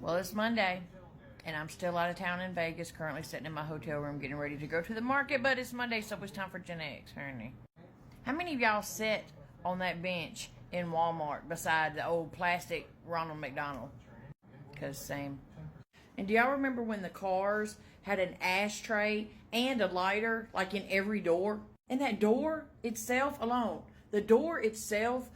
Well, it's Monday, and I'm still out of town in Vegas, currently sitting in my hotel room getting ready to go to the market, but it's Monday, so it's time for GenX, honey. How many of y'all sit on that bench in Walmart beside the old plastic Ronald McDonald? Because same. And do y'all remember when the cars had an ashtray and a lighter, like in every door? And that door itself alone, the door itself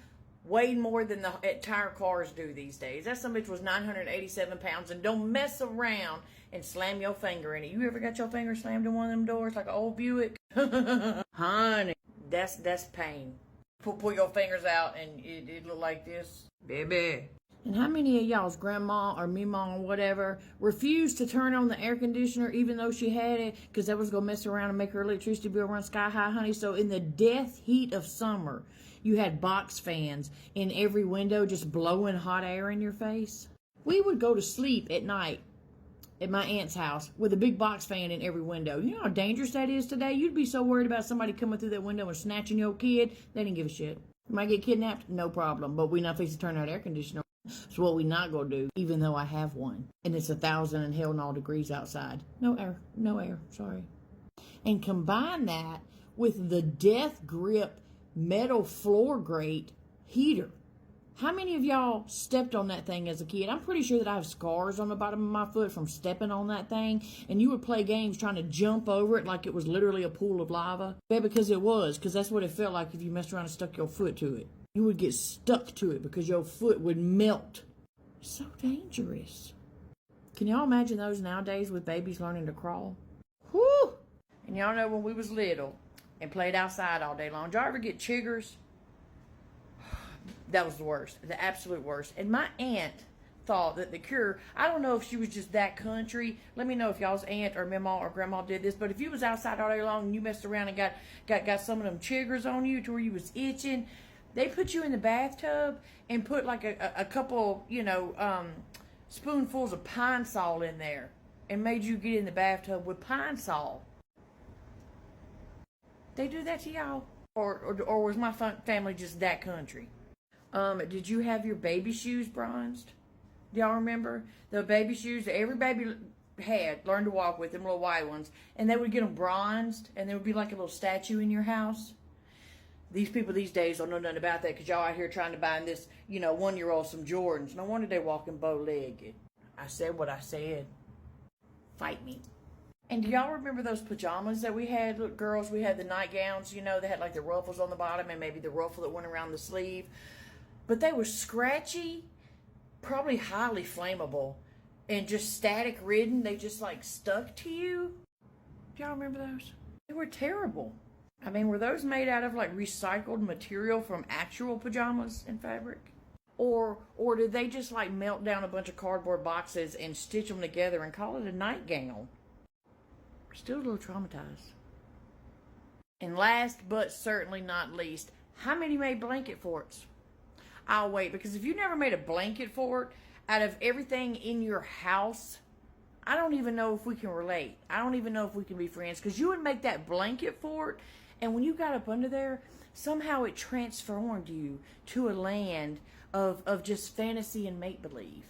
weighed more than the entire cars do these days. That some bitch was 987 pounds, and don't mess around and slam your finger in it. You ever got your finger slammed in one of them doors like an old Buick? Honey, that's pain. Pull your fingers out and it look like this, baby. And how many of y'all's grandma or mima or whatever refused to turn on the air conditioner even though she had it because that was going to mess around and make her electricity bill run sky high, honey? So in the death heat of summer, you had box fans in every window just blowing hot air in your face. We would go to sleep at night at my aunt's house with a big box fan in every window. You know how dangerous that is today? You'd be so worried about somebody coming through that window and snatching your kid. They didn't give a shit. You might get kidnapped? No problem. But we not fixing to turn that air conditioner. So what we not gonna do, even though I have one, and it's 1,000 and hell and all degrees outside. No air, sorry. And combine that with the death grip metal floor grate heater. How many of y'all stepped on that thing as a kid? I'm pretty sure that I have scars on the bottom of my foot from stepping on that thing, and you would play games trying to jump over it like it was literally a pool of lava. Yeah, because that's what it felt like if you messed around and stuck your foot to it. You would get stuck to it because your foot would melt. So dangerous. Can y'all imagine those nowadays with babies learning to crawl? Whew! And y'all know when we was little and played outside all day long, did y'all ever get chiggers? That was the worst, the absolute worst. And my aunt thought that the cure, I don't know if she was just that country. Let me know if y'all's aunt or mama or grandma did this, but if you was outside all day long and you messed around and got some of them chiggers on you to where you was itching, they put you in the bathtub and put like a couple, spoonfuls of pine sol in there and made you get in the bathtub with pine sol. They do that to y'all? Or was my family just that country? Did you have your baby shoes bronzed? Do y'all remember? The baby shoes that every baby had learned to walk with, them little white ones, and they would get them bronzed, and there would be like a little statue in your house. These people these days don't know nothing about that because y'all out here trying to buy this, 1-year-old some Jordans. No wonder they walking bow-legged. I said what I said. Fight me. And do y'all remember those pajamas that we had, little girls? We had the nightgowns, they had like the ruffles on the bottom and maybe the ruffle that went around the sleeve. But they were scratchy, probably highly flammable, and just static ridden. They just like stuck to you. Do y'all remember those? They were terrible. I mean, were those made out of like recycled material from actual pajamas and fabric? Or did they just like melt down a bunch of cardboard boxes and stitch them together and call it a nightgown? Still a little traumatized. And last but certainly not least, how many made blanket forts? I'll wait, because if you never made a blanket fort out of everything in your house, I don't even know if we can relate. I don't even know if we can be friends, because you would make that blanket fort, and when you got up under there, somehow it transformed you to a land of just fantasy and make-believe.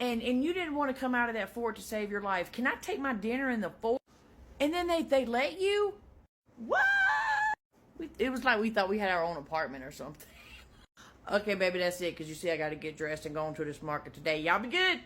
And you didn't want to come out of that fort to save your life. Can I take my dinner in the fort? And then they let you? What? It was like we thought we had our own apartment or something. Okay, baby, that's it, because you see I got to get dressed and go into this market today. Y'all be good.